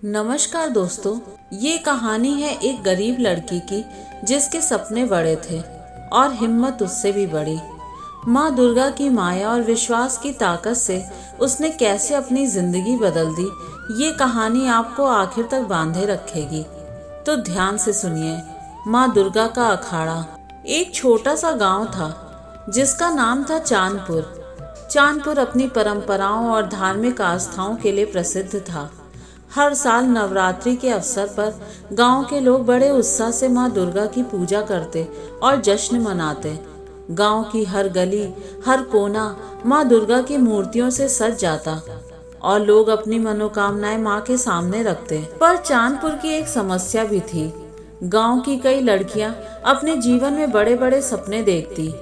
नमस्कार दोस्तों, ये कहानी है एक गरीब लड़की की जिसके सपने बड़े थे और हिम्मत उससे भी बड़ी। माँ दुर्गा की माया और विश्वास की ताकत से उसने कैसे अपनी जिंदगी बदल दी, ये कहानी आपको आखिर तक बांधे रखेगी। तो ध्यान से सुनिए। माँ दुर्गा का अखाड़ा। एक छोटा सा गांव था जिसका नाम था चांदपुर। चांदपुर अपनी परंपराओं और धार्मिक आस्थाओं के लिए प्रसिद्ध था। हर साल नवरात्रि के अवसर पर गांव के लोग बड़े उत्साह से मां दुर्गा की पूजा करते और जश्न मनाते। गांव की हर गली, हर कोना मां दुर्गा की मूर्तियों से सज जाता और लोग अपनी मनोकामनाएं मां के सामने रखते। पर चांदपुर की एक समस्या भी थी। गांव की कई लड़कियां अपने जीवन में बड़े बड़े सपने देखती,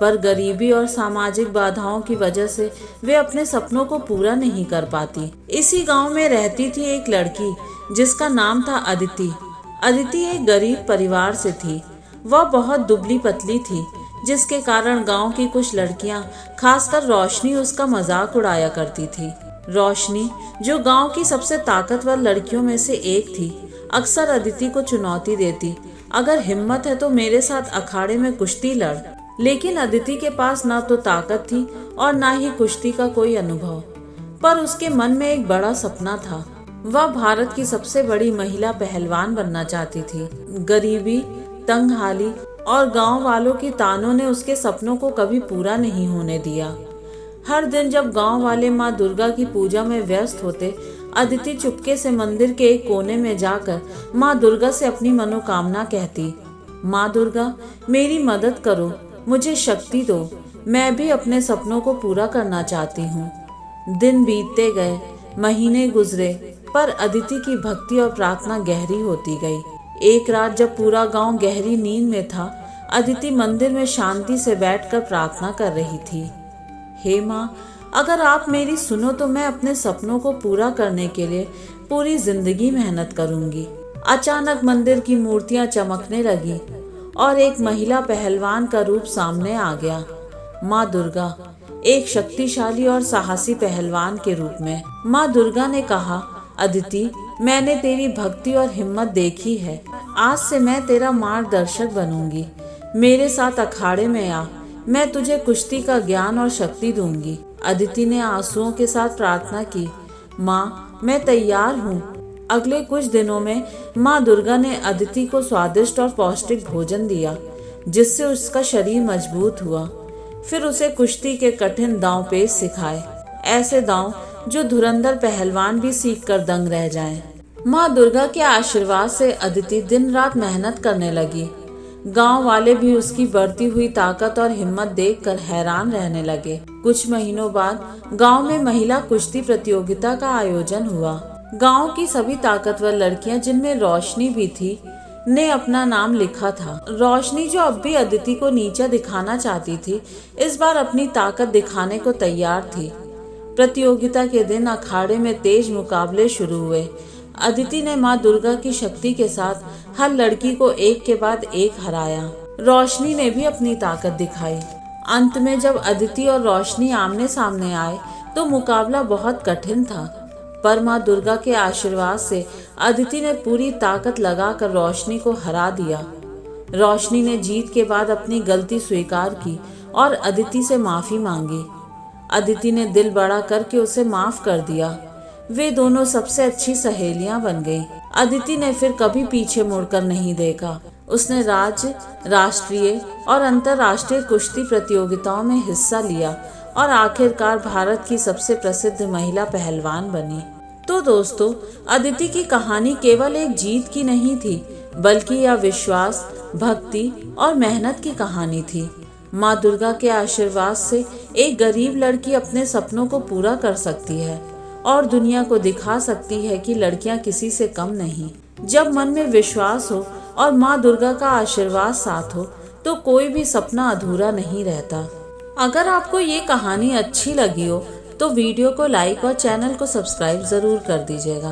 पर गरीबी और सामाजिक बाधाओं की वजह से वे अपने सपनों को पूरा नहीं कर पाती। इसी गांव में रहती थी एक लड़की जिसका नाम था अदिति। अदिति एक गरीब परिवार से थी। वह बहुत दुबली पतली थी, जिसके कारण गांव की कुछ लड़कियां, खासकर रोशनी, उसका मजाक उड़ाया करती थी। रोशनी, जो गांव की सबसे ताकतवर लड़कियों में से एक थी, अक्सर अदिति को चुनौती देती, अगर हिम्मत है तो मेरे साथ अखाड़े में कुश्ती लड़। लेकिन अदिति के पास ना तो ताकत थी और ना ही कुश्ती का कोई अनुभव, पर उसके मन में एक बड़ा सपना था। वह भारत की सबसे बड़ी महिला पहलवान बनना चाहती थी। गरीबी, तंगहाली और गांव वालों की तानों ने उसके सपनों को कभी पूरा नहीं होने दिया। हर दिन जब गांव वाले माँ दुर्गा की पूजा में व्यस्त होते, अदिति चुपके से मंदिर के एक कोने में जाकर माँ दुर्गा से अपनी मनोकामना कहती, माँ दुर्गा, मेरी मदद करो, मुझे शक्ति दो, मैं भी अपने सपनों को पूरा करना चाहती हूँ। दिन बीतते गए, महीने गुजरे, पर अदिति की भक्ति और प्रार्थना गहरी होती गई। एक रात जब पूरा गांव गहरी नींद में था, अदिति मंदिर में शांति से बैठकर प्रार्थना कर रही थी। हे माँ, अगर आप मेरी सुनो तो मैं अपने सपनों को पूरा करने के लिए पूरी जिंदगी मेहनत करूंगी। अचानक मंदिर की मूर्तियां चमकने लगी और एक महिला पहलवान का रूप सामने आ गया। माँ दुर्गा, एक शक्तिशाली और साहसी पहलवान के रूप में। माँ दुर्गा ने कहा, अदिति, मैंने तेरी भक्ति और हिम्मत देखी है। आज से मैं तेरा मार्गदर्शक बनूंगी। मेरे साथ अखाड़े में आ, मैं तुझे कुश्ती का ज्ञान और शक्ति दूंगी। अदिति ने आंसुओं के साथ प्रार्थना की, माँ, मैं तैयार हूँ। अगले कुछ दिनों में माँ दुर्गा ने अदिति को स्वादिष्ट और पौष्टिक भोजन दिया, जिससे उसका शरीर मजबूत हुआ। फिर उसे कुश्ती के कठिन दांव पेच सिखाए, ऐसे दांव जो धुरंधर पहलवान भी सीखकर दंग रह जाएं। माँ दुर्गा के आशीर्वाद से अदिति दिन रात मेहनत करने लगी। गांव वाले भी उसकी बढ़ती हुई ताकत और हिम्मत देखकर हैरान रहने लगे। कुछ महीनों बाद गांव में महिला कुश्ती प्रतियोगिता का आयोजन हुआ। गांव की सभी ताकतवर लड़कियां, जिनमें रोशनी भी थी, ने अपना नाम लिखा था। रोशनी, जो अब भी अदिति को नीचा दिखाना चाहती थी, इस बार अपनी ताकत दिखाने को तैयार थी। प्रतियोगिता के दिन अखाड़े में तेज मुकाबले शुरू हुए। अदिति ने माँ दुर्गा की शक्ति के साथ हर लड़की को एक के बाद एक हराया। रोशनी ने भी अपनी ताकत दिखाई। अंत में जब अदिति और रोशनी आमने सामने आए तो मुकाबला बहुत कठिन था, पर माँ दुर्गा के आशीर्वाद से अदिति ने पूरी ताकत लगाकर रोशनी को हरा दिया। रोशनी ने जीत के बाद अपनी गलती स्वीकार की और अदिति से माफी मांगी। अदिति ने दिल बड़ा करके उसे माफ कर दिया। वे दोनों सबसे अच्छी सहेलियां बन गई। अदिति ने फिर कभी पीछे मुड़कर नहीं देखा। उसने राज्य, राष्ट्रीय और अंतर्राष्ट्रीय कुश्ती प्रतियोगिताओं में हिस्सा लिया और आखिरकार भारत की सबसे प्रसिद्ध महिला पहलवान बनी। तो दोस्तों, अदिति की कहानी केवल एक जीत की नहीं थी, बल्कि यह विश्वास, भक्ति और मेहनत की कहानी थी। माँ दुर्गा के आशीर्वाद से एक गरीब लड़की अपने सपनों को पूरा कर सकती है और दुनिया को दिखा सकती है कि लड़कियां किसी से कम नहीं। जब मन में विश्वास हो और माँ दुर्गा का आशीर्वाद साथ हो, तो कोई भी सपना अधूरा नहीं रहता। अगर आपको ये कहानी अच्छी लगी हो तो वीडियो को लाइक और चैनल को सब्सक्राइब जरूर कर दीजिएगा।